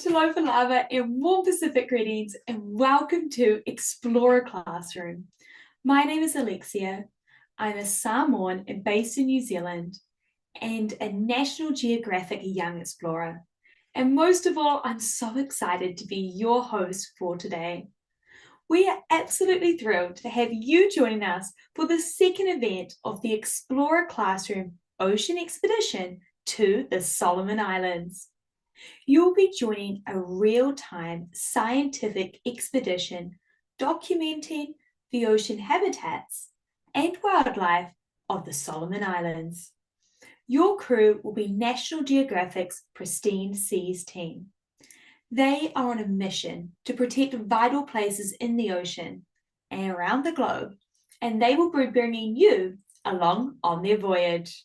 Talofa Lava and warm Pacific greetings and welcome to Explorer Classroom. My name is Alexia. I'm a Samoan and based in New Zealand and a National Geographic Young Explorer. And most of all, I'm so excited to be your host for today. We are absolutely thrilled to have you joining us for the second event of the Explorer Classroom Ocean Expedition to the Solomon Islands. You'll be joining a real-time scientific expedition documenting the ocean habitats and wildlife of the Solomon Islands. Your crew will be National Geographic's Pristine Seas team. They are on a mission to protect vital places in the ocean and around the globe, and they will be bringing you along on their voyage.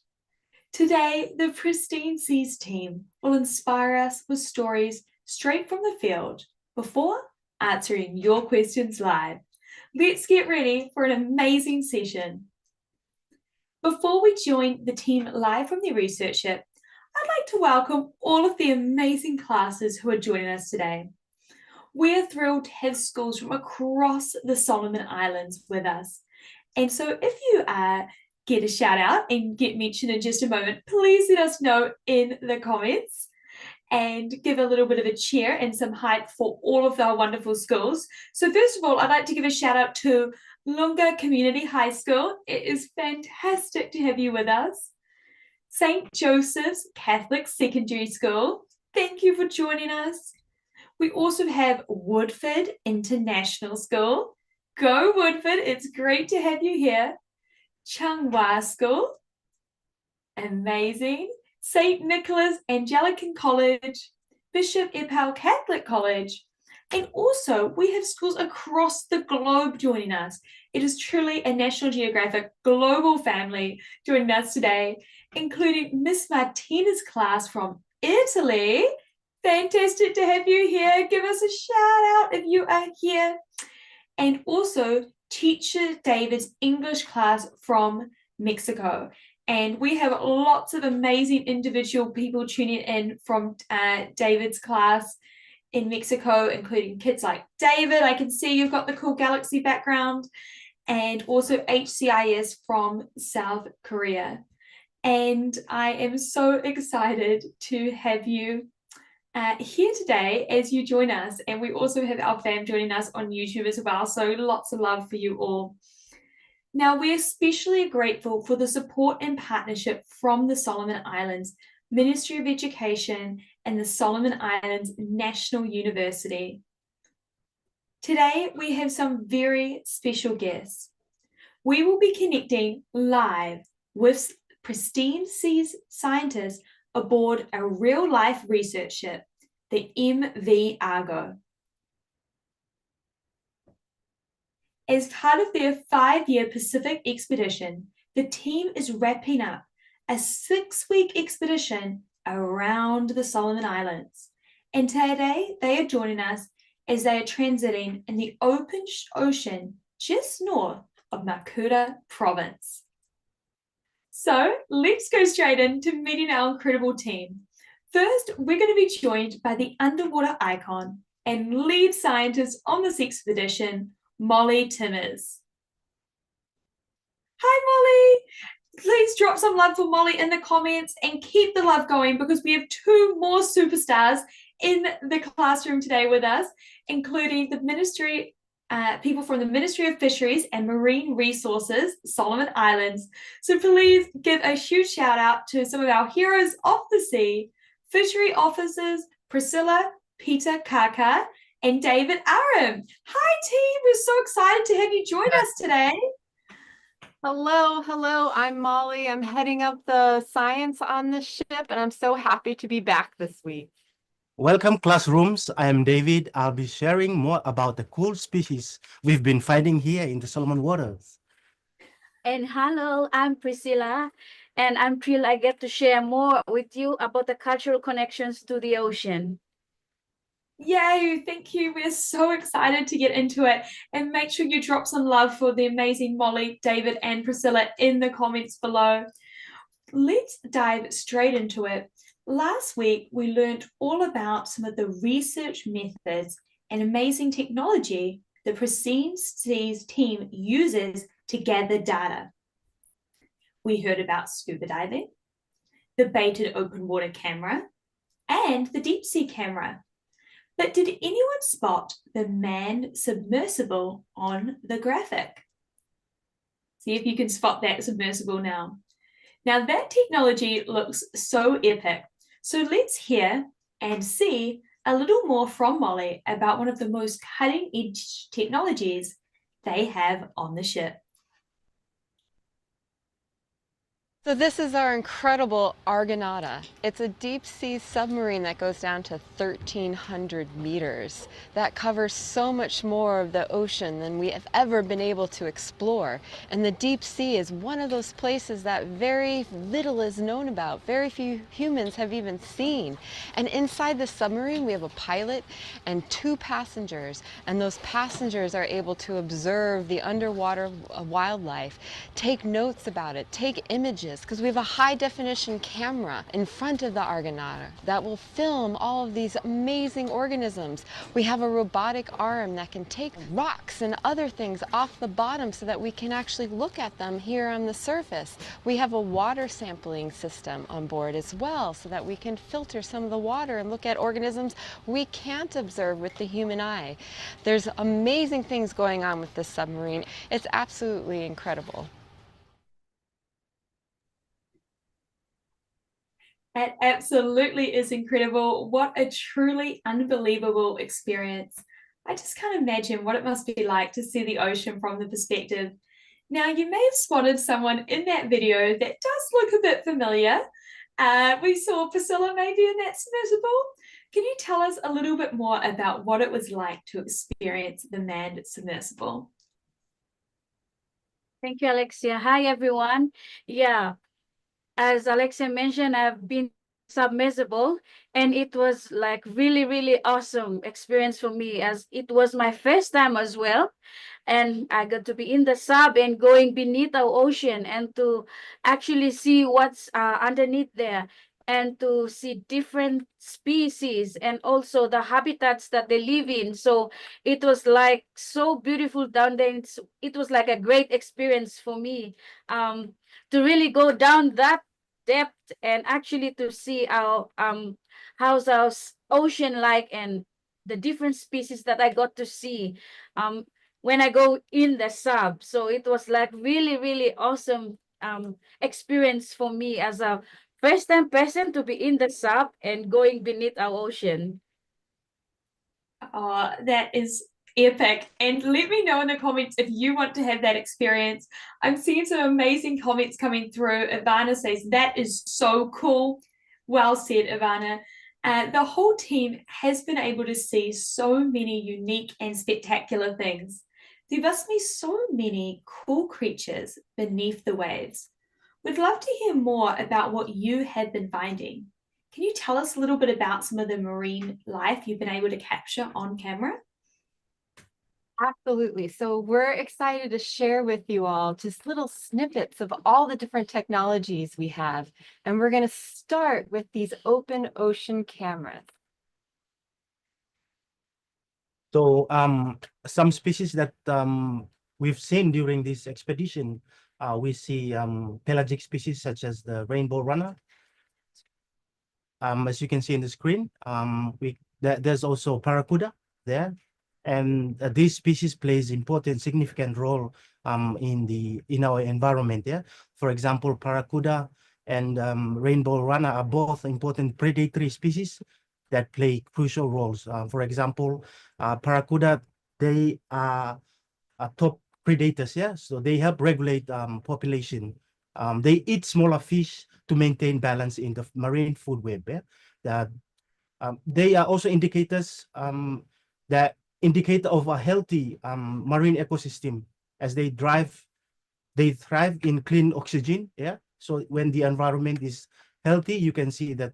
Today, the Pristine Seas team will inspire us with stories straight from the field before answering your questions live. Let's get ready for an amazing session. Before we join the team live from the research ship, I'd like to welcome all of the amazing classes who are joining us today. We're thrilled to have schools from across the Solomon Islands with us. And so if you get a shout out and get mentioned in just a moment, please let us know in the comments and give a little bit of a cheer and some hype for all of our wonderful schools. So first of all, I'd like to give a shout out to Lunga Community High School. It is fantastic to have you with us. St. Joseph's Catholic Secondary School, thank you for joining us. We also have Woodford International School. Go Woodford, it's great to have you here. Changhua School, amazing. St. Nicholas Anglican College, Bishop Epal Catholic College, and also we have schools across the globe joining us. It is truly a National Geographic global family joining us today, including Miss Martina's class from Italy. Fantastic to have you here. Give us a shout out if you are here. And also Teacher David's English class from Mexico. And we have lots of amazing individual people tuning in from David's class in Mexico, including kids like David. I can see you've got the cool galaxy background, and also HCIS from South Korea. And I am so excited to have you here today as you join us, and we also have our fam joining us on YouTube as well, so lots of love for you all. Now, we're especially grateful for the support and partnership from the Solomon Islands Ministry of Education and the Solomon Islands National University. Today, we have some very special guests. We will be connecting live with Pristine Seas scientists aboard a real-life research ship, the MV Argo. As part of their 5-year Pacific expedition, the team is wrapping up a 6-week expedition around the Solomon Islands. And today, they are joining us as they are transiting in the open ocean just north of Makura Province. So let's go straight into meeting our incredible team. First, we're going to be joined by the underwater icon and lead scientist on this expedition, Molly Timmers. Hi, Molly. Please drop some love for Molly in the comments and keep the love going because we have 2 more superstars in the classroom today with us, including the ministry people from the Ministry of Fisheries and Marine Resources, Solomon Islands. So please give a huge shout out to some of our heroes of the sea, fishery officers Priscilla, Peter Kaka, and David Aram. Hi team, we're so excited to have you join us today. Hello, I'm Molly. I'm heading up the science on the ship, and I'm so happy to be back this week. Welcome, classrooms. I am David. I'll be sharing more about the cool species we've been finding here in the Solomon waters. And hello, I'm Priscilla, and I'm thrilled I get to share more with you about the cultural connections to the ocean. Yay, thank you. We're so excited to get into it, and make sure you drop some love for the amazing Molly, David, and Priscilla in the comments below. Let's dive straight into it. Last week, we learned all about some of the research methods and amazing technology the Pristine Seas team uses to gather data. We heard about scuba diving, the baited open water camera, and the deep sea camera. But did anyone spot the manned submersible on the graphic? See if you can spot that submersible now. Now that technology looks so epic. So let's hear and see a little more from Molly about one of the most cutting edge technologies they have on the ship. So this is our incredible Argonauta. It's a deep sea submarine that goes down to 1,300 meters. That covers so much more of the ocean than we have ever been able to explore. And the deep sea is one of those places that very little is known about. Very few humans have even seen. And inside the submarine, we have a pilot and 2 passengers. And those passengers are able to observe the underwater wildlife, take notes about it, take images, because we have a high definition camera in front of the Argonauta that will film all of these amazing organisms. We have a robotic arm that can take rocks and other things off the bottom so that we can actually look at them here on the surface. We have a water sampling system on board as well so that we can filter some of the water and look at organisms we can't observe with the human eye. There's amazing things going on with this submarine. It's absolutely incredible. That absolutely is incredible. What a truly unbelievable experience. I just can't imagine what it must be like to see the ocean from the perspective. Now, you may have spotted someone in that video that does look a bit familiar. We saw Priscilla maybe in that submersible. Can you tell us a little bit more about what it was like to experience the manned submersible? Thank you, Alexia. Hi, everyone. Yeah, as Alexia mentioned, I've been submersible, and it was like really awesome experience for me, as it was my first time as well. And I got to be in the sub and going beneath our ocean and to actually see what's underneath there, and to see different species and also the habitats that they live in. So it was like so beautiful down there. It was like a great experience for me to really go down that depth and actually to see how's our ocean like, and the different species that I got to see when I go in the sub. So it was like really awesome experience for me as a first time person to be in the sub and going beneath our ocean. Oh, that is epic. And let me know in the comments if you want to have that experience. I'm seeing some amazing comments coming through. Ivana says, that is so cool. Well said, Ivana. The whole team has been able to see so many unique and spectacular things. There must be so many cool creatures beneath the waves. We'd love to hear more about what you have been finding. Can you tell us a little bit about some of the marine life you've been able to capture on camera? Absolutely. So we're excited to share with you all just little snippets of all the different technologies we have. And we're going to start with these open ocean cameras. So some species that we've seen during this expedition, we see pelagic species such as the rainbow runner. As you can see in the screen, there's also barracuda there, and this species plays important, significant role in our environment. Yeah, for example, barracuda and rainbow runner are both important predatory species that play crucial roles. For example, barracuda, they are top predators. Yeah, so they help regulate population. They eat smaller fish to maintain balance in the marine food web. Yeah? They are also indicators that indicate of a healthy marine ecosystem, as they thrive in clean oxygen. Yeah. So when the environment is healthy, you can see that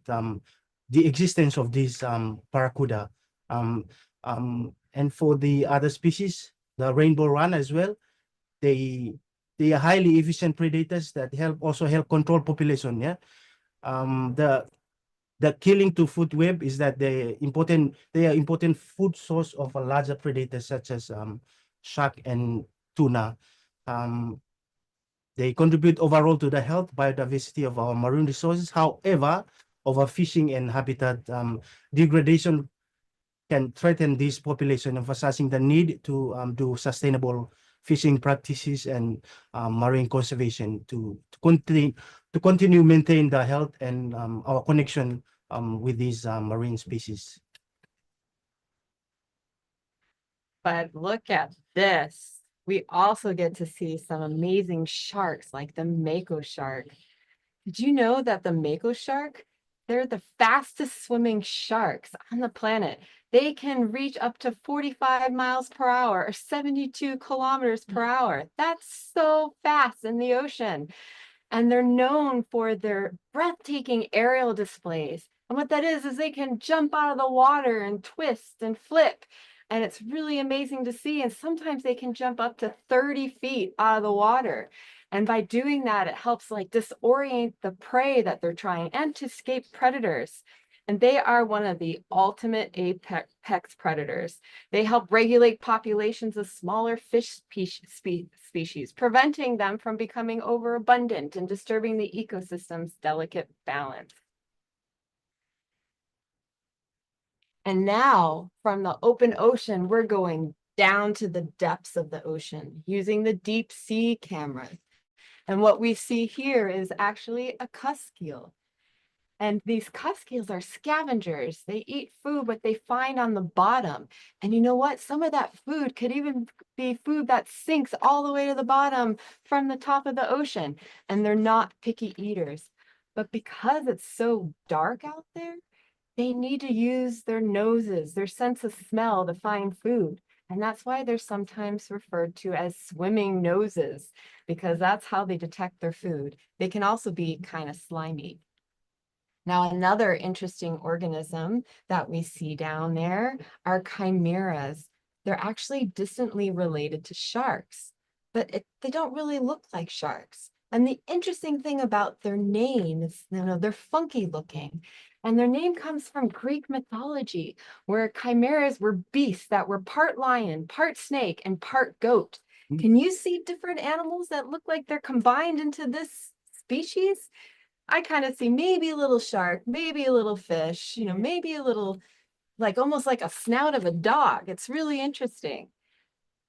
the existence of these barracuda. And for the other species, the rainbow run as well, they are highly efficient predators that also help control population. Yeah. The the killing to food web is that they are important food source of a larger predators such as shark and tuna. They contribute overall to the health biodiversity of our marine resources. However, overfishing and habitat degradation can threaten this population, emphasizing the need to do sustainable fishing practices and marine conservation to continue maintain the health and our connection with these marine species. But look at this. We also get to see some amazing sharks like the mako shark. Did you know that the mako shark, they're the fastest swimming sharks on the planet. They can reach up to 45 miles per hour or 72 kilometers per hour. That's so fast in the ocean. And they're known for their breathtaking aerial displays. And what that is they can jump out of the water and twist and flip. And it's really amazing to see. And sometimes they can jump up to 30 feet out of the water. And by doing that, it helps like disorient the prey that they're trying and to escape predators. And they are one of the ultimate apex predators. They help regulate populations of smaller fish species, preventing them from becoming overabundant and disturbing the ecosystem's delicate balance. And now from the open ocean, we're going down to the depths of the ocean using the deep sea cameras. And what we see here is actually a cusk eel. And these cusk eels are scavengers. They eat food, what they find on the bottom. And you know what? Some of that food could even be food that sinks all the way to the bottom from the top of the ocean. And they're not picky eaters. But because it's so dark out there, they need to use their noses, their sense of smell to find food. And that's why they're sometimes referred to as swimming noses, because that's how they detect their food. They can also be kind of slimy. Now, another interesting organism that we see down there are chimeras. They're actually distantly related to sharks, but they don't really look like sharks. And the interesting thing about their name is, they're funky looking. And their name comes from Greek mythology, where chimeras were beasts that were part lion, part snake, and part goat. Can you see different animals that look like they're combined into this species? I kind of see maybe a little shark, maybe a little fish, maybe a little, like almost like a snout of a dog. It's really interesting.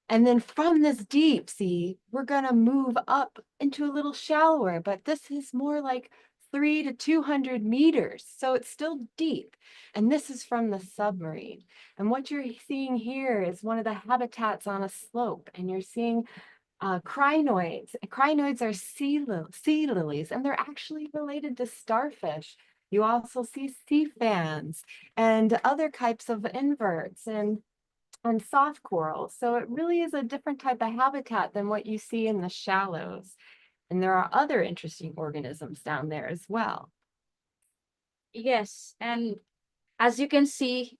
And then from this deep sea, we're going to move up into a little shallower, but this is more like 300 to 200 meters. So it's still deep. And this is from the submarine. And what you're seeing here is one of the habitats on a slope. And you're seeing crinoids. Crinoids are sea lilies, and they're actually related to starfish. You also see sea fans and other types of inverts and soft corals. So it really is a different type of habitat than what you see in the shallows. And there are other interesting organisms down there as well. Yes, and as you can see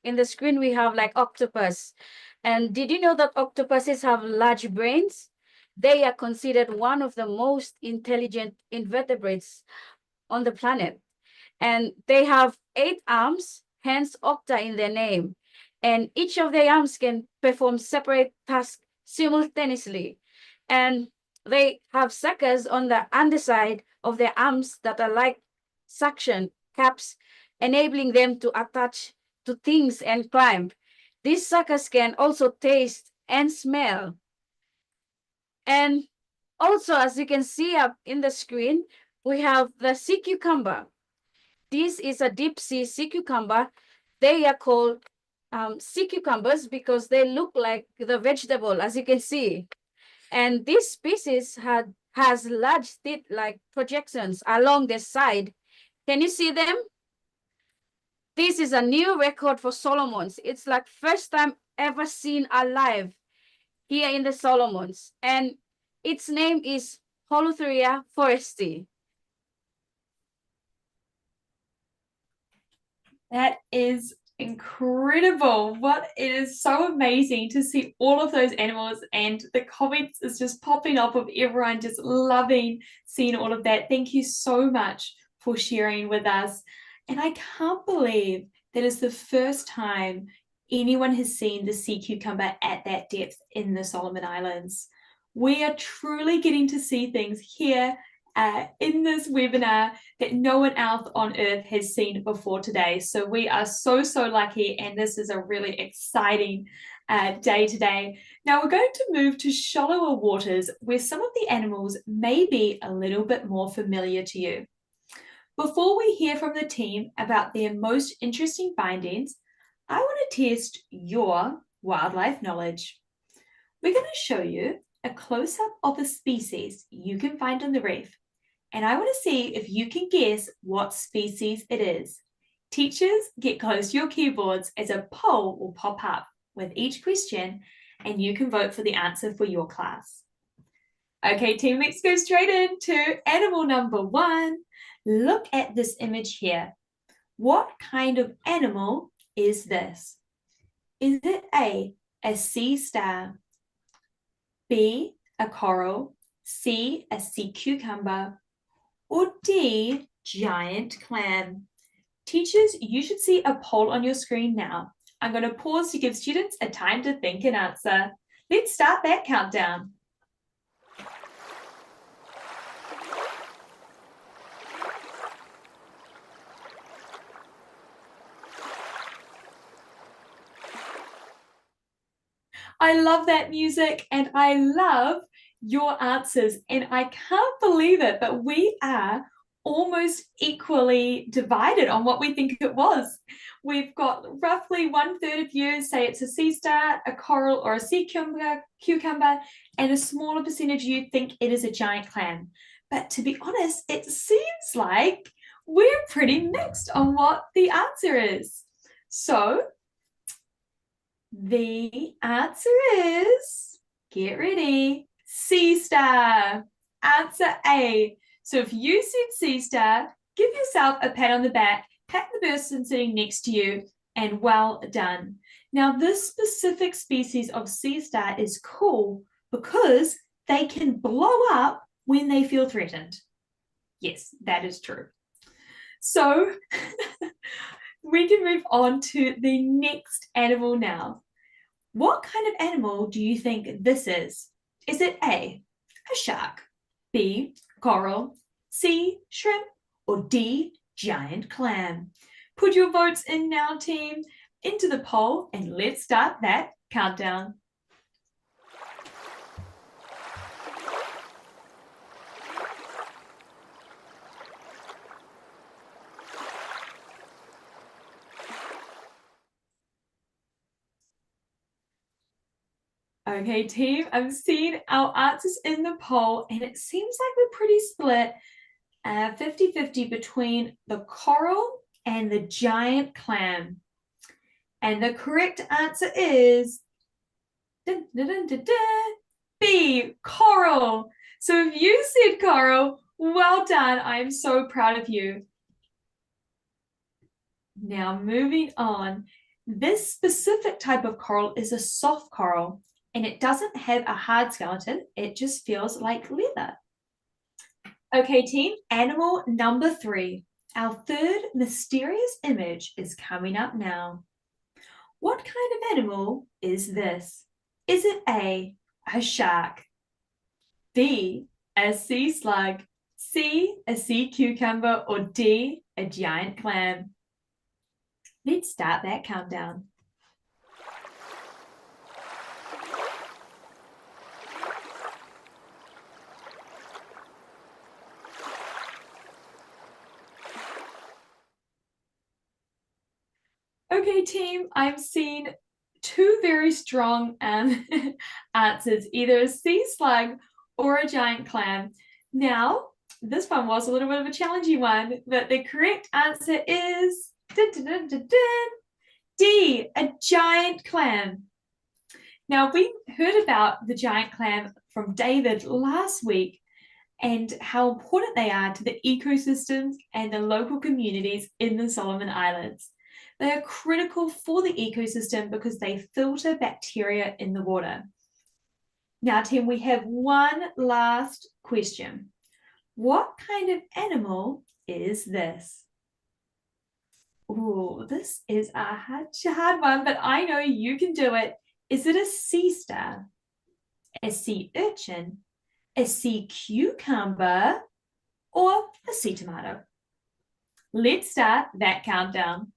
in the screen, we have like octopus. And did you know that octopuses have large brains? They are considered one of the most intelligent invertebrates on the planet. And they have 8 arms, hence octa in their name. And each of their arms can perform separate tasks simultaneously. And they have suckers on the underside of their arms that are like suction caps, enabling them to attach to things and climb. These suckers can also taste and smell. And also, as you can see up in the screen, we have the sea cucumber. This is a deep sea cucumber. They are called sea cucumbers because they look like the vegetable, as you can see. And this species has large teeth-like projections along the side. Can you see them? This is a new record for Solomons. It's like first time ever seen alive here in the Solomons. And its name is Holothria foresti. That is incredible. It is so amazing to see all of those animals, and the comments is just popping up of everyone just loving seeing all of that. Thank you so much for sharing with us. And I can't believe that is the first time anyone has seen the sea cucumber at that depth in the Solomon Islands. We are truly getting to see things here in this webinar that no one else on Earth has seen before today. So we are so lucky, and this is a really exciting day today. Now we're going to move to shallower waters where some of the animals may be a little bit more familiar to you. Before we hear from the team about their most interesting findings, I want to test your wildlife knowledge. We're going to show you a close-up of a species you can find on the reef, and I want to see if you can guess what species it is. Teachers, get close to your keyboards as a poll will pop up with each question, and you can vote for the answer for your class. Okay, team, let's go straight into animal number 1. Look at this image here. What kind of animal is this? Is it A, sea star, B, a coral, C, a sea cucumber, or D, giant clam? Teachers, you should see a poll on your screen now. I'm going to pause to give students a time to think and answer. Let's start that countdown. I love that music, and I love your answers, and I can't believe it, but we are almost equally divided on what we think it was. We've got roughly 1/3 of you say it's a sea star, a coral, or a sea cucumber, and a smaller percentage of you think it is a giant clam. But to be honest, it seems like we're pretty mixed on what the answer is. So the answer is, get ready, sea star. Answer A. So if you said sea star, give yourself a pat on the back, pat the person sitting next to you, and well done. Now, this specific species of sea star is cool because they can blow up when they feel threatened. Yes, that is true. So we can move on to the next animal now. What kind of animal do you think this is? Is it A, a shark, B, coral, C, shrimp, or D, giant clam? Put your votes in now, team, into the poll, and let's start that countdown. Okay, team, I've seen our answers in the poll, and it seems like we're pretty split 50-50 between the coral and the giant clam. And the correct answer is B, coral. So if you said coral, well done. I am so proud of you. Now moving on. This specific type of coral is a soft coral, and it doesn't have a hard skeleton. It just feels like leather. Okay, team, animal number 3. Our third mysterious image is coming up now. What kind of animal is this? Is it A, a shark, B, a sea slug, C, a sea cucumber, or D, a giant clam? Let's start that countdown. Okay, team, I've seen 2 very strong answers, either a sea slug or a giant clam. Now, this one was a little bit of a challenging one, but the correct answer is D, a giant clam. Now, we heard about the giant clam from David last week and how important they are to the ecosystems and the local communities in the Solomon Islands. They are critical for the ecosystem because they filter bacteria in the water. Now, team, we have one last question. What kind of animal is this? Ooh, this is a hard one, but I know you can do it. Is it a sea star, a sea urchin, a sea cucumber, or a sea tomato? Let's start that countdown.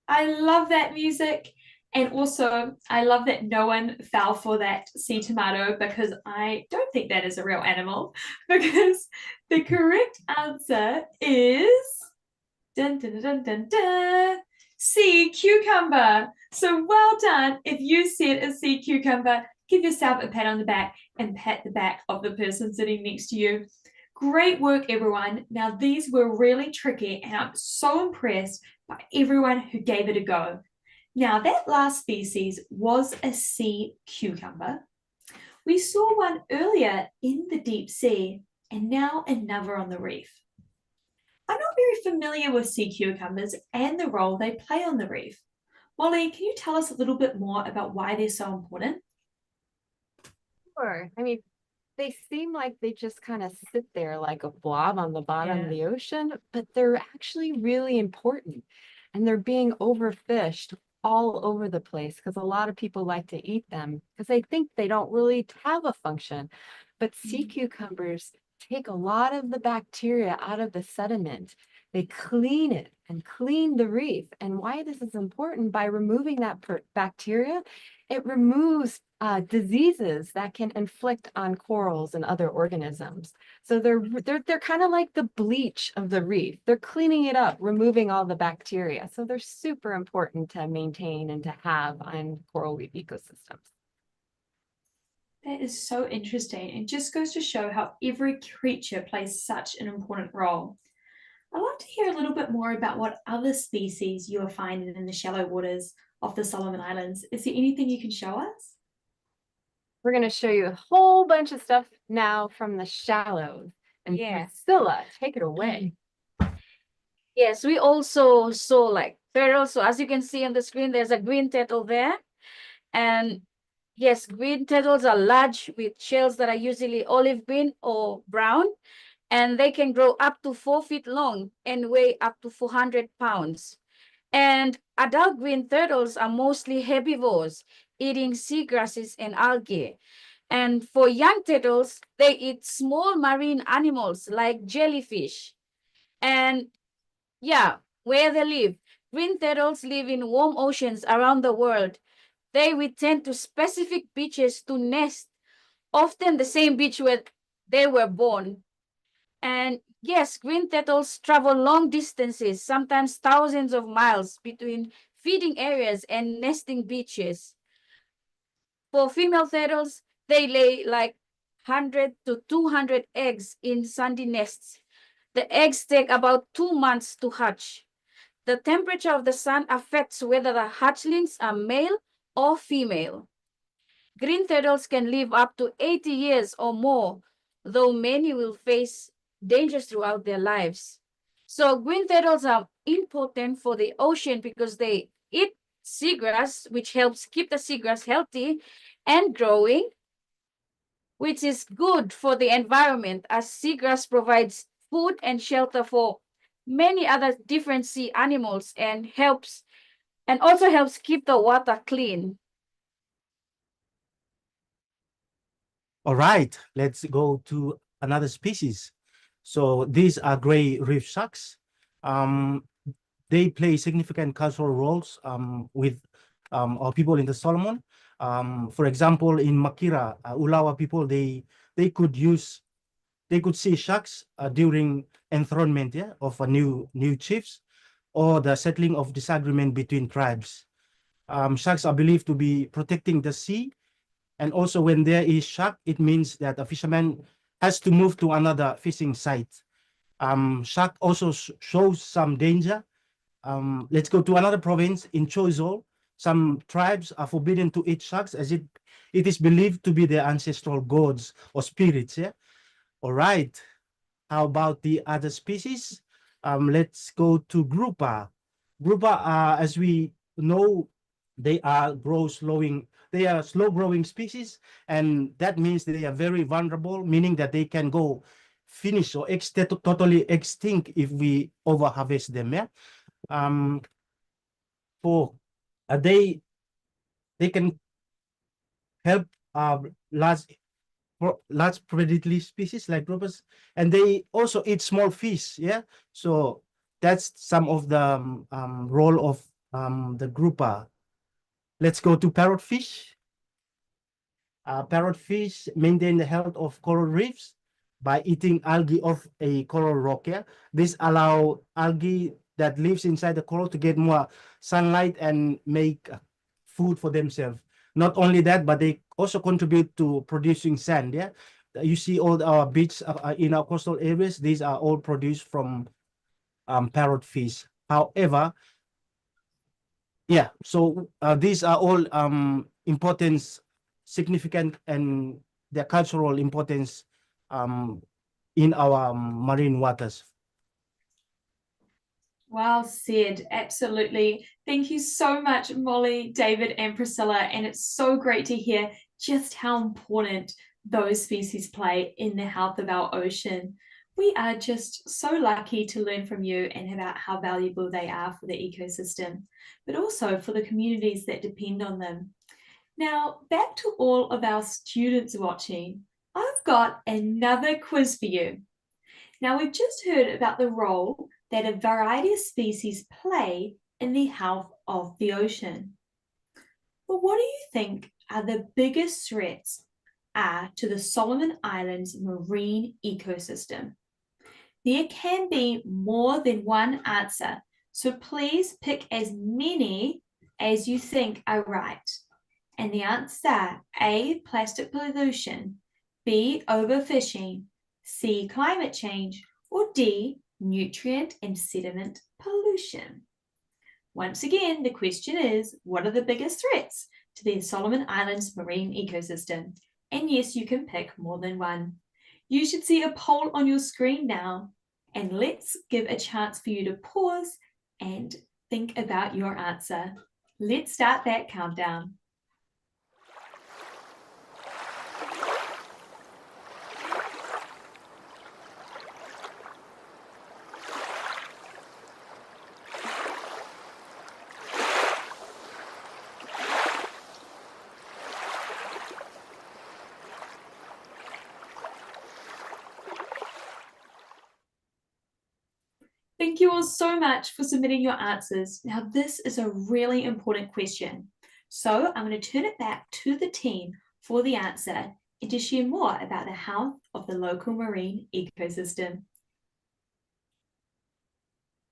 I love that music. And also, I love that no one fell for that sea tomato because I don't think that is a real animal. Because the correct answer is dun, dun, dun, dun, dun, sea cucumber. So well done. If you said a sea cucumber, give yourself a pat on the back and pat the back of the person sitting next to you. Great work, everyone. Now, these were really tricky, and I'm so impressed by everyone who gave it a go. Now, that last species was a sea cucumber. We saw one earlier in the deep sea, and now another on the reef. I'm not very familiar with sea cucumbers and the role they play on the reef. Molly, can you tell us a little bit more about why they're so important? Sure. I mean, they seem like they just kind of sit there like a blob on the bottom of the ocean, but they're actually really important. And they're being overfished all over the place because a lot of people like to eat them because they think they don't really have a function. But sea cucumbers take a lot of the bacteria out of the sediment. They clean it and clean the reef. And why this is important, by removing that bacteria, it removes diseases that can inflict on corals and other organisms. So they're kind of like the bleach of the reef. They're cleaning it up, removing all the bacteria. So they're super important to maintain and to have on coral reef ecosystems. That is so interesting and just goes to show how every creature plays such an important role. I'd like to hear a little bit more about what other species you are finding in the shallow waters of the Solomon Islands. Is there anything you can show us? We're going to show you a whole bunch of stuff now from the shallows. And Priscilla, take it away. Yes, we also saw like turtles. So as you can see on the screen, there's a green turtle there. And yes, green turtles are large with shells that are usually olive green or brown. And they can grow up to 4 feet long and weigh up to 400 pounds. And adult green turtles are mostly herbivores, eating seagrasses and algae. And for young turtles, they eat small marine animals like jellyfish. And yeah, where they live. Green turtles live in warm oceans around the world. They return to specific beaches to nest, often the same beach where they were born. And yes, green turtles travel long distances, sometimes thousands of miles between feeding areas and nesting beaches. For female turtles, they lay like 100 to 200 eggs in sandy nests. The eggs take about 2 months to hatch. The temperature of the sun affects whether the hatchlings are male or female. Green turtles can live up to 80 years or more, though many will face dangers throughout their lives. So green turtles are important for the ocean because they eat seagrass, which helps keep the seagrass healthy and growing, which is good for the environment as seagrass provides food and shelter for many other different sea animals and also helps keep the water clean. All right, let's go to another species. So these are gray reef sharks. They play significant cultural roles with our people in the Solomon. For example, in Makira, Ulawa people, they could see sharks during enthronement, of a new chiefs, or the settling of disagreement between tribes. Sharks are believed to be protecting the sea, and also when there is shark, it means that a fisherman has to move to another fishing site. Shark also shows some danger. Let's go to another province in Choiseul. Some tribes are forbidden to eat sharks as it is believed to be their ancestral gods or spirits. Yeah. All right. How about the other species? Let's go to Grouper. Grouper, as we know, they are they are slow growing species, and that means they are very vulnerable, meaning that they can go finish or totally extinct if we over harvest them. Yeah. Um, for they can help large large predatory species like groupers, and they also eat small fish. Yeah, so that's some of the role of the grouper. Let's go to parrotfish. Parrotfish maintain the health of coral reefs by eating algae off a coral rock. Yeah, this allow algae that lives inside the coral to get more sunlight and make food for themselves. Not only that, but they also contribute to producing sand. Yeah, you see all our beaches in our coastal areas. These are all produced from parrotfish. However, yeah, so these are all importance, significant, and their cultural importance um, in our marine waters. Well said, absolutely. Thank you so much, Molly, David, and Priscilla. And it's so great to hear just how important those species play in the health of our ocean. We are just so lucky to learn from you and about how valuable they are for the ecosystem, but also for the communities that depend on them. Now, back to all of our students watching, I've got another quiz for you. Now, we've just heard about the role that a variety of species play in the health of the ocean. But what do you think are the biggest threats to the Solomon Islands marine ecosystem? There can be more than one answer, so please pick as many as you think are right. And the answers are A, plastic pollution, B, overfishing, C, climate change, or D, nutrient and sediment pollution. Once again, the question is, what are the biggest threats to the Solomon Islands marine ecosystem? And yes, you can pick more than one. You should see a poll on your screen now, and let's give a chance for you to pause and think about your answer. Let's start that countdown. Thank you all so much for submitting your answers. Now, this is a really important question. So I'm going to turn it back to the team for the answer and to share more about the health of the local marine ecosystem.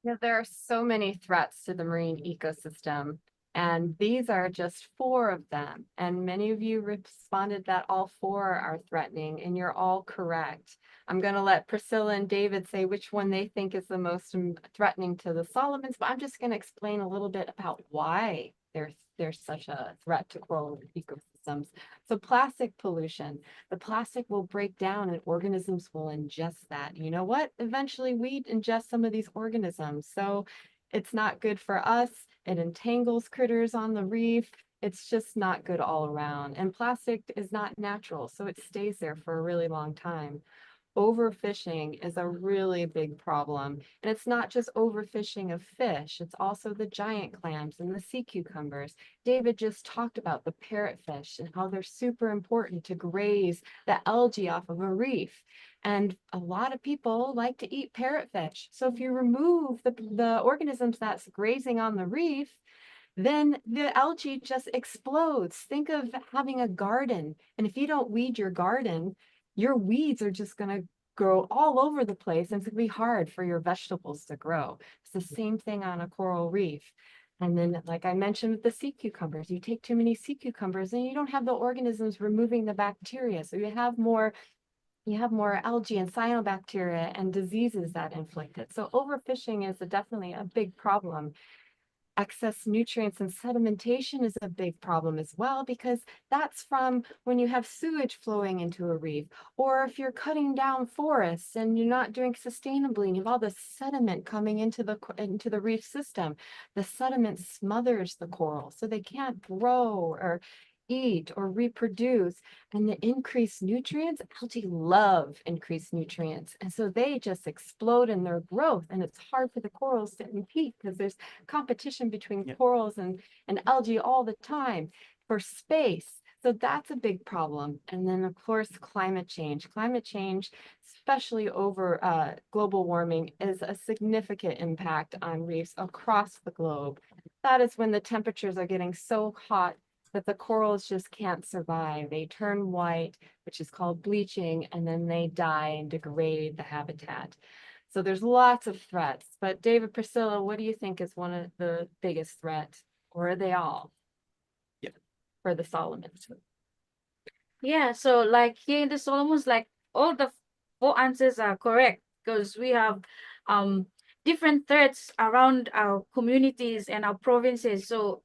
Yeah, there are so many threats to the marine ecosystem, and these are just 4 of them. And many of you responded that all 4 are threatening, and you're all correct. I'm going to let Priscilla and David say which one they think is the most threatening to the Solomons, but I'm just going to explain a little bit about why there's such a threat to coral ecosystems. So plastic pollution, the plastic will break down and organisms will ingest that. You know what? Eventually we ingest some of these organisms. So it's not good for us. It entangles critters on the reef. It's just not good all around. And plastic is not natural, so it stays there for a really long time. Overfishing is a really big problem. And it's not just overfishing of fish, it's also the giant clams and the sea cucumbers. David just talked about the parrotfish and how they're super important to graze the algae off of a reef. And a lot of people like to eat parrotfish. So if you remove the organisms that's grazing on the reef, then the algae just explodes. Think of having a garden, and if you don't weed your garden, your weeds are just going to grow all over the place, and it's going to be hard for your vegetables to grow. It's the same thing on a coral reef. And then, like I mentioned with the sea cucumbers, you take too many sea cucumbers and you don't have the organisms removing the bacteria. So you have more algae and cyanobacteria and diseases that inflict it. So overfishing is definitely a big problem. Excess nutrients and sedimentation is a big problem as well, because that's from when you have sewage flowing into a reef, or if you're cutting down forests and you're not doing sustainably and you have all this sediment coming into the reef system. The sediment smothers the coral, so they can't grow or eat or reproduce. And the increased nutrients, algae love increased nutrients, and so they just explode in their growth, and it's hard for the corals to compete because there's competition between corals and algae all the time for space. So that's a big problem. And then of course climate change, especially over global warming, is a significant impact on reefs across the globe. That is when the temperatures are getting so hot that the corals just can't survive. They turn white, which is called bleaching, and then they die and degrade the habitat. So there's lots of threats. But David, Priscilla, what do you think is one of the biggest threats, or are they all? Yeah. For the Solomons? Yeah, so like here in the Solomons, like all the four answers are correct, because we have different threats around our communities and our provinces. So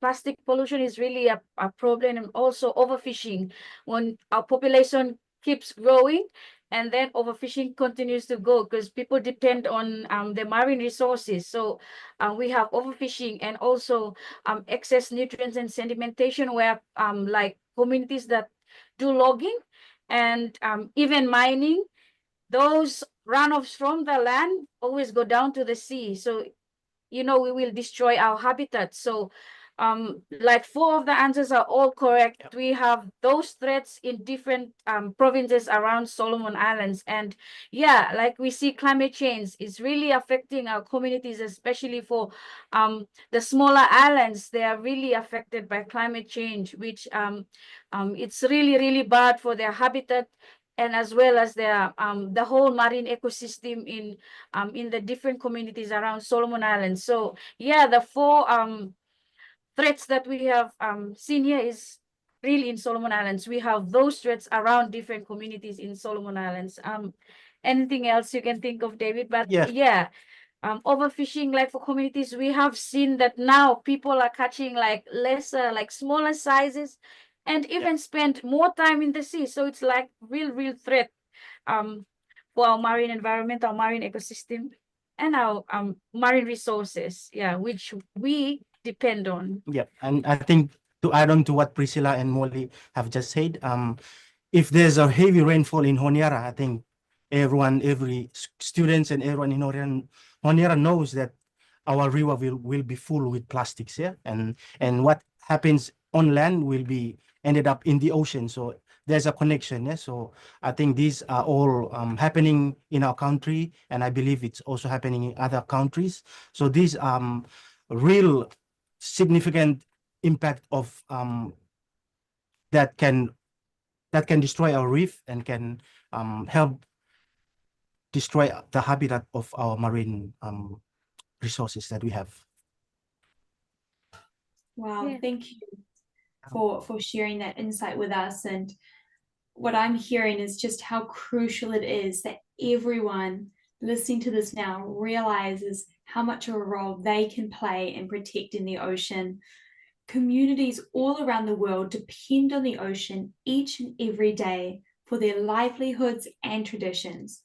plastic pollution is really a problem, and also overfishing. When our population keeps growing and then overfishing continues to go because people depend on the marine resources. So we have overfishing, and also excess nutrients and sedimentation, where like communities that do logging and even mining, those runoffs from the land always go down to the sea. So we will destroy our habitat. So like four of the answers are all correct. Yep. We have those threats in different provinces around Solomon Islands. And yeah, like we see climate change is really affecting our communities, especially for the smaller islands. They are really affected by climate change, which it's really, really bad for their habitat, and as well as the whole marine ecosystem in the different communities around Solomon Islands. So yeah, the four threats that we have seen here is really in Solomon Islands. We have those threats around different communities in Solomon Islands. Anything else you can think of, David? But Yes. yeah, overfishing, like for communities, we have seen that now people are catching like lesser, like smaller sizes, and even spend more time in the sea. So it's like real threat for our marine environment, our marine ecosystem, and our marine resources, which we depend on. Yeah, and I think to add on to what Priscilla and Molly have just said, if there's a heavy rainfall in Honiara, I think every students and everyone in Honiara knows that our river will be full with plastics, and what happens on land will be ended up in the ocean. So there's a connection, so I think these are all happening in our country, and I believe it's also happening in other countries. So these real significant impact of that can destroy our reef and can help destroy the habitat of our marine resources that we have. Wow, Yeah. thank you for sharing that insight with us. And what I'm hearing is just how crucial it is that everyone listening to this now realizes how much of a role they can play in protecting the ocean. Communities all around the world depend on the ocean each and every day for their livelihoods and traditions.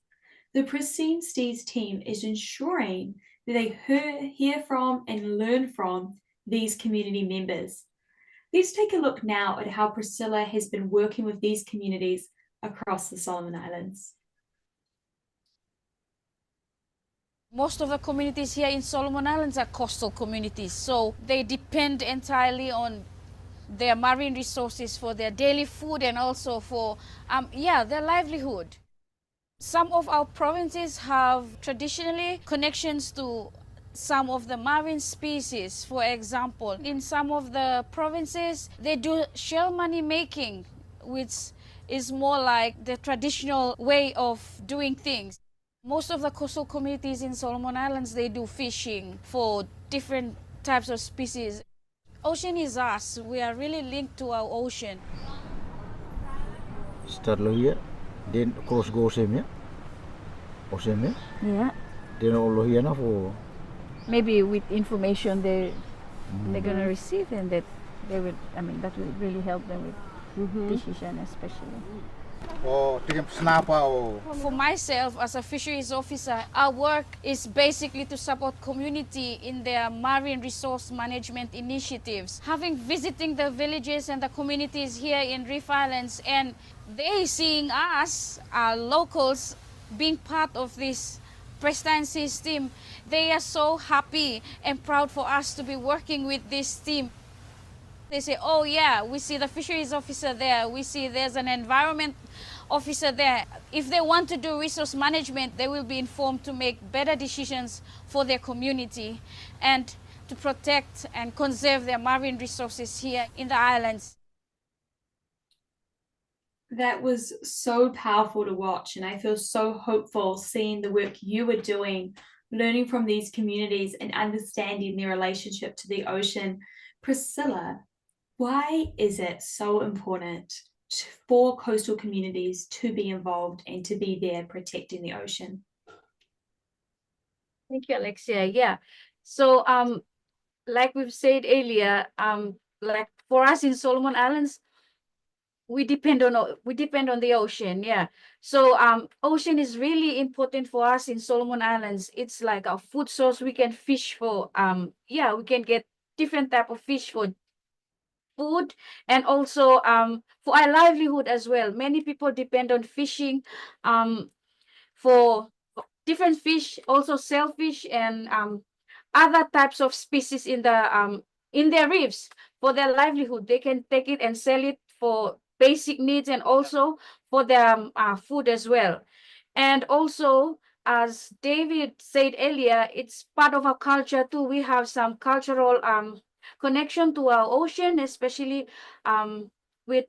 The Pristine Seas team is ensuring that they hear from and learn from these community members. Let's take a look now at how Priscilla has been working with these communities across the Solomon Islands. Most of the communities here in Solomon Islands are coastal communities, so they depend entirely on their marine resources for their daily food and also for their livelihood. Some of our provinces have traditionally connections to some of the marine species. For example, in some of the provinces, they do shell money making, which is more like the traditional way of doing things. Most of the coastal communities in Solomon Islands, they do fishing for different types of species. Ocean is us. We are really linked to our ocean. Start here, then cross go ocean, yeah. Yeah. Then all here now for maybe with information they're gonna receive, and that they will, I mean, that will really help them with decision especially. For myself, as a fisheries officer, our work is basically to support community in their marine resource management initiatives. Having visiting the villages and the communities here in Reef Islands, and they seeing us, locals, being part of this Pristine Seas team, they are so happy and proud for us to be working with this team. They say, oh yeah, we see the fisheries officer there, we see there's an environment officer there. If they want to do resource management, they will be informed to make better decisions for their community and to protect and conserve their marine resources here in the islands. That was so powerful to watch, and I feel so hopeful seeing the work you are doing, learning from these communities and understanding their relationship to the ocean. Priscilla, why is it so important for coastal communities to be involved and to be there protecting the ocean? Thank you, Alexia. Yeah. So like we've said earlier, like for us in Solomon Islands, we depend on the ocean. Yeah. So ocean is really important for us in Solomon Islands. It's like our food source. We can fish for yeah, we can get different type of fish for food, and also for our livelihood as well. Many people depend on fishing for different fish, also shellfish and other types of species in their reefs for their livelihood. They can take it and sell it for basic needs, and also for their food as well. And also, as David said earlier, it's part of our culture too. We have some cultural connection to our ocean, especially with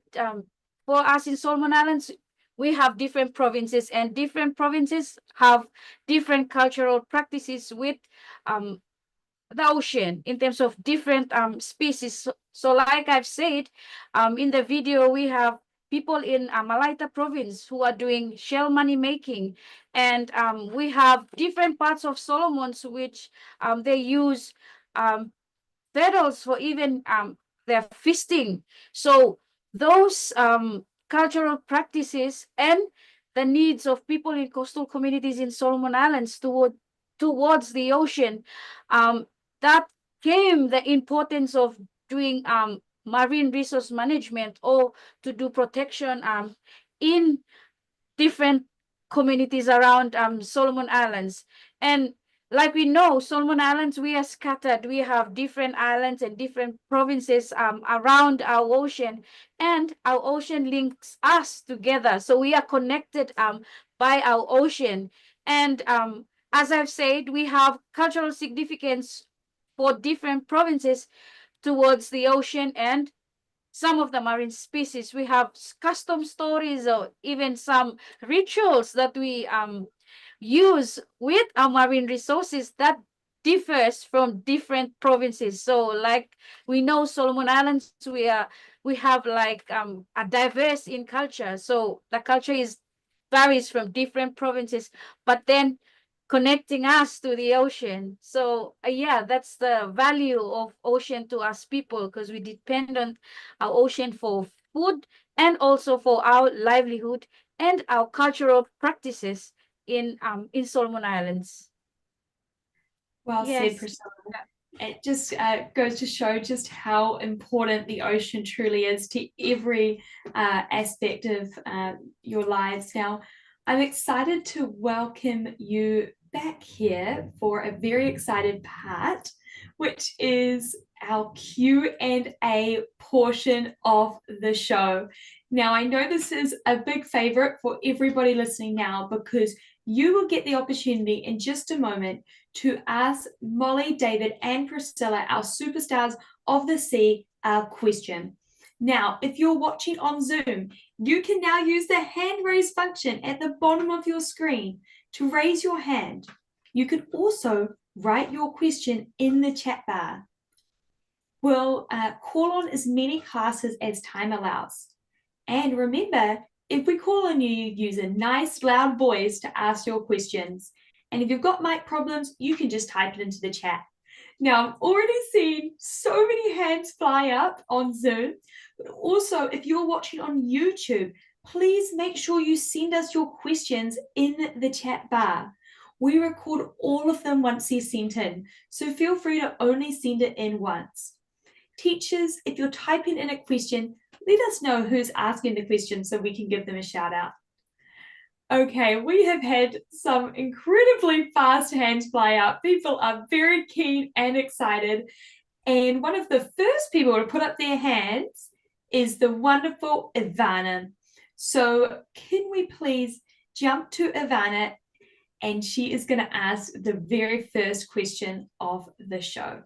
for us in Solomon Islands. We have different provinces, and different provinces have different cultural practices with the ocean in terms of different species. So like I've said, in the video, we have people in Malaita province who are doing shell money making, and we have different parts of Solomons which they use turtles for even their feasting. So those cultural practices and the needs of people in coastal communities in Solomon Islands towards the ocean, that came the importance of doing marine resource management, or to do protection in different communities around Solomon Islands. And like we know, Solomon Islands, we are scattered. We have different islands and different provinces around our ocean, and our ocean links us together. So we are connected by our ocean. And as I've said, we have cultural significance for different provinces towards the ocean and some of the marine species. We have custom stories or even some rituals that we use with our marine resources that differs from different provinces. So like we know Solomon Islands, we have like a diverse in culture. So the culture is varies from different provinces, but then connecting us to the ocean. So yeah, that's the value of ocean to us people, because we depend on our ocean for food and also for our livelihood and our cultural practices in Solomon Islands. Well Yes. said, Priscilla. It just goes to show just how important the ocean truly is to every aspect of your lives. Now, I'm excited to welcome you back here for a very excited part, which is our Q&A portion of the show. Now, I know this is a big favorite for everybody listening now, because you will get the opportunity in just a moment to ask Molly, David, and Priscilla, our superstars of the sea, a question. Now, if you're watching on Zoom, you can now use the hand raise function at the bottom of your screen to raise your hand. You can also write your question in the chat bar. We'll call on as many classes as time allows. And remember, if we call on you, use a nice loud voice to ask your questions. And if you've got mic problems, you can just type it into the chat. Now, I've already seen so many hands fly up on Zoom, but also if you're watching on YouTube, please make sure you send us your questions in the chat bar. We record all of them once they're sent in, so feel free to only send it in once. Teachers, if you're typing in a question, let us know who's asking the question so we can give them a shout out. Okay, we have had some incredibly fast hands fly up. People are very keen and excited. And one of the first people to put up their hands is the wonderful Ivana. So can we please jump to Ivana, and she is going to ask the very first question of the show.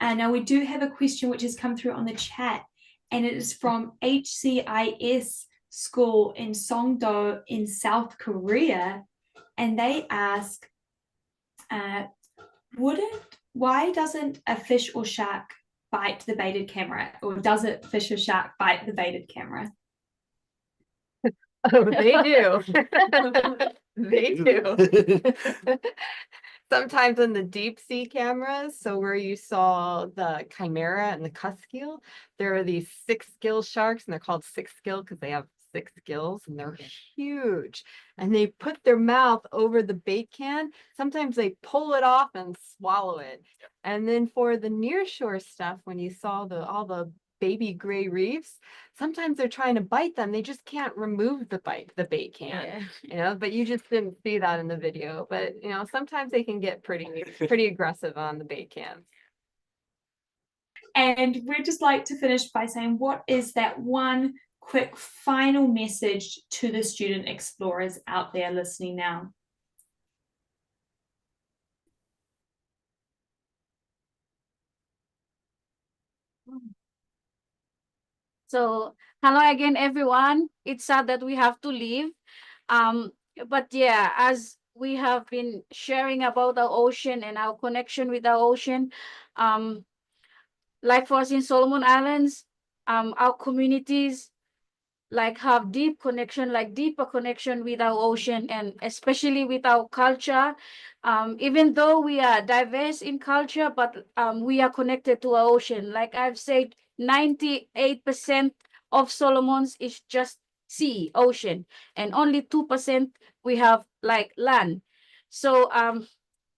And now we do have a question which has come through on the chat, and it is from HCIS School in Songdo in South Korea. And they ask, why doesn't a fish or shark bite the baited camera? Or does it fish or shark bite the baited camera? Oh, they do. They do. Sometimes in the deep sea cameras, so where you saw the chimera and the cuskeel, there are these 6-gill sharks, and they're called 6-gill because they have 6 gills, and they're huge. And they put their mouth over the bait can. Sometimes they pull it off and swallow it. And then for the nearshore stuff, when you saw all the baby gray reefs, sometimes they're trying to bite them. They just can't remove the bait can, but you just didn't see that in the video. But, sometimes they can get pretty aggressive on the bait cans. And we'd just like to finish by saying, what is that one quick final message to the student explorers out there listening now? So hello again, everyone. It's sad that we have to leave. But yeah, as we have been sharing about our ocean and our connection with our ocean, like for us in Solomon Islands, our communities have deeper connection with our ocean, and especially with our culture. Even though we are diverse in culture, but we are connected to our ocean. Like I've said, 98% of Solomon's is just ocean, and only 2% we have land. So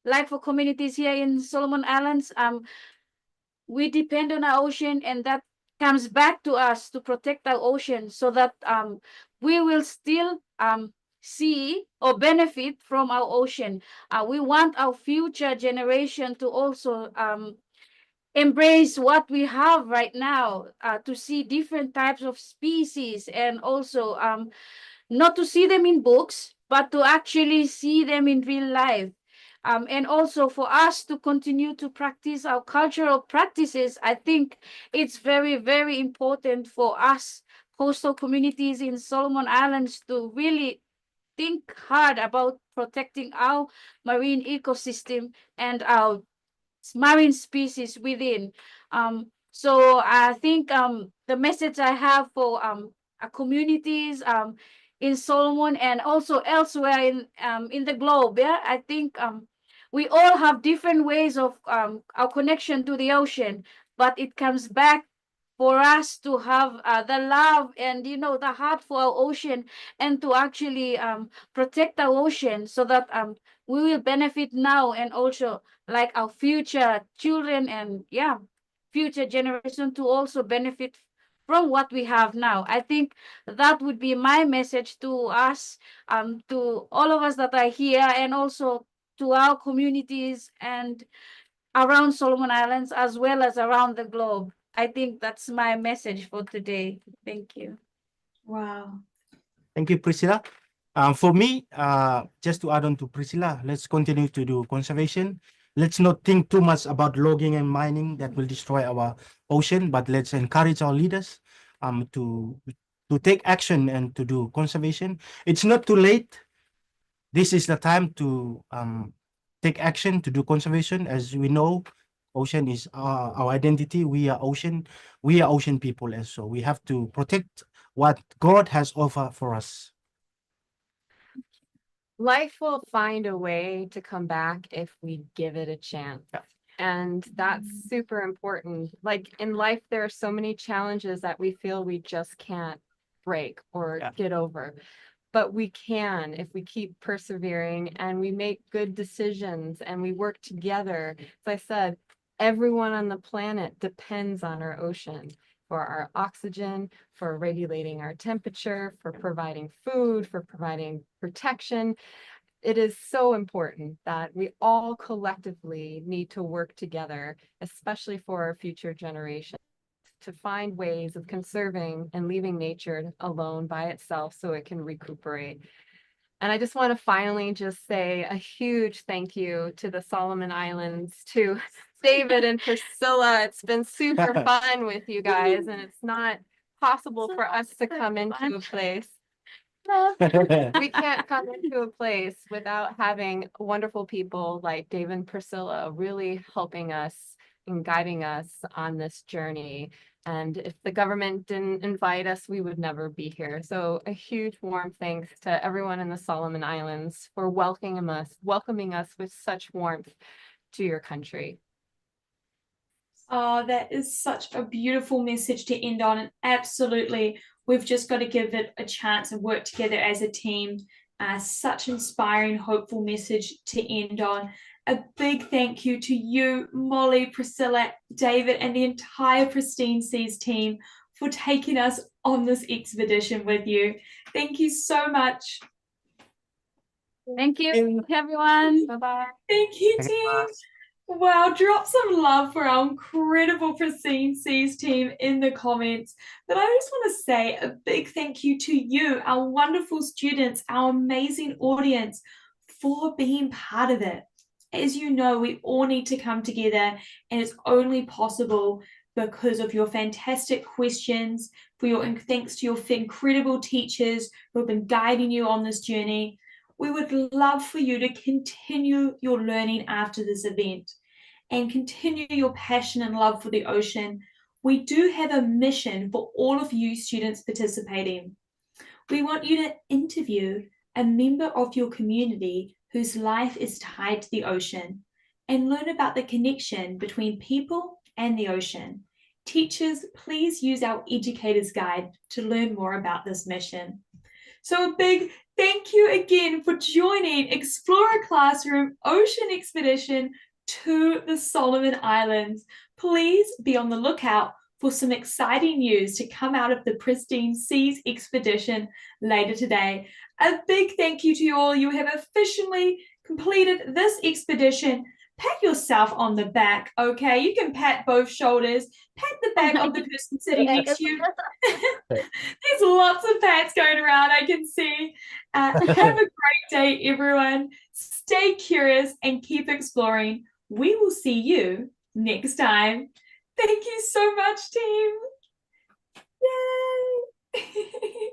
like for communities here in Solomon Islands, we depend on our ocean, and that comes back to us to protect our ocean so that we will still see or benefit from our ocean. We want our future generation to also embrace what we have right now, to see different types of species, and also not to see them in books, but to actually see them in real life. And also for us to continue to practice our cultural practices. I think it's very, very important for us coastal communities in Solomon Islands to really think hard about protecting our marine ecosystem and our marine species within. So I think the message I have for our communities in Solomon and also elsewhere in the globe, I think we all have different ways of our connection to the ocean, but it comes back for us to have the love and the heart for our ocean, and to actually protect our ocean so that we will benefit now, and also like our future children and future generation to also benefit from what we have now. I think that would be my message to us, to all of us that are here, and also to our communities and around Solomon Islands as well as around the globe. I think that's my message for today. Thank you. Wow. Thank you, Priscilla. For me, just to add on to Priscilla, let's continue to do conservation. Let's not think too much about logging and mining that will destroy our ocean, but let's encourage our leaders to take action and to do conservation. It's not too late. This is the time to take action to do conservation. As we know, ocean is our identity. We are ocean people, and so we have to protect what God has offered for us. life will find a way to come back if we give it a chance. And that's super important. Like in life, there are so many challenges that we feel we just can't break or get over. But we can if we keep persevering and we make good decisions and we work together. As I said, everyone on the planet depends on our ocean for our oxygen, for regulating our temperature, for providing food, for providing protection. It is so important that we all collectively need to work together, especially for our future generations, to find ways of conserving and leaving nature alone by itself so it can recuperate. And I just want to finally just say a huge thank you to the Solomon Islands, to David and Priscilla. It's been super fun with you guys, and it's not possible for us to come into a place. We can't come into a place without having wonderful people like Dave and Priscilla really helping us and guiding us on this journey. And if the government didn't invite us, we would never be here. So a huge warm thanks to everyone in the Solomon Islands for welcoming us with such warmth to your country. Oh, that is such a beautiful message to end on. And absolutely, we've just got to give it a chance and work together as a team. Such inspiring, hopeful message to end on. A big thank you to you, Molly, Priscilla, David, and the entire Pristine Seas team for taking us on this expedition with you. Thank you so much. Thank you, everyone. Bye-bye. Thank you, team. Wow, drop some love for our incredible Pristine Seas team in the comments. But I just want to say a big thank you to you, our wonderful students, our amazing audience, for being part of it. As you know, we all need to come together, and it's only possible because of your fantastic questions, thanks to your incredible teachers who have been guiding you on this journey. We would love for you to continue your learning after this event and continue your passion and love for the ocean. We do have a mission for all of you students participating. We want you to interview a member of your community whose life is tied to the ocean and learn about the connection between people and the ocean. Teachers, please use our educator's guide to learn more about this mission. So a big thank you again for joining Explorer Classroom Ocean Expedition to the Solomon Islands. Please be on the lookout for some exciting news to come out of the Pristine Seas expedition later today. A big thank you to you all. You have officially completed this expedition. Pat yourself on the back, okay? You can pat both shoulders. Pat the back of the person sitting next to you. There's lots of pats going around, I can see. Have a great day, everyone. Stay curious and keep exploring. We will see you next time. Thank you so much, team. Yay!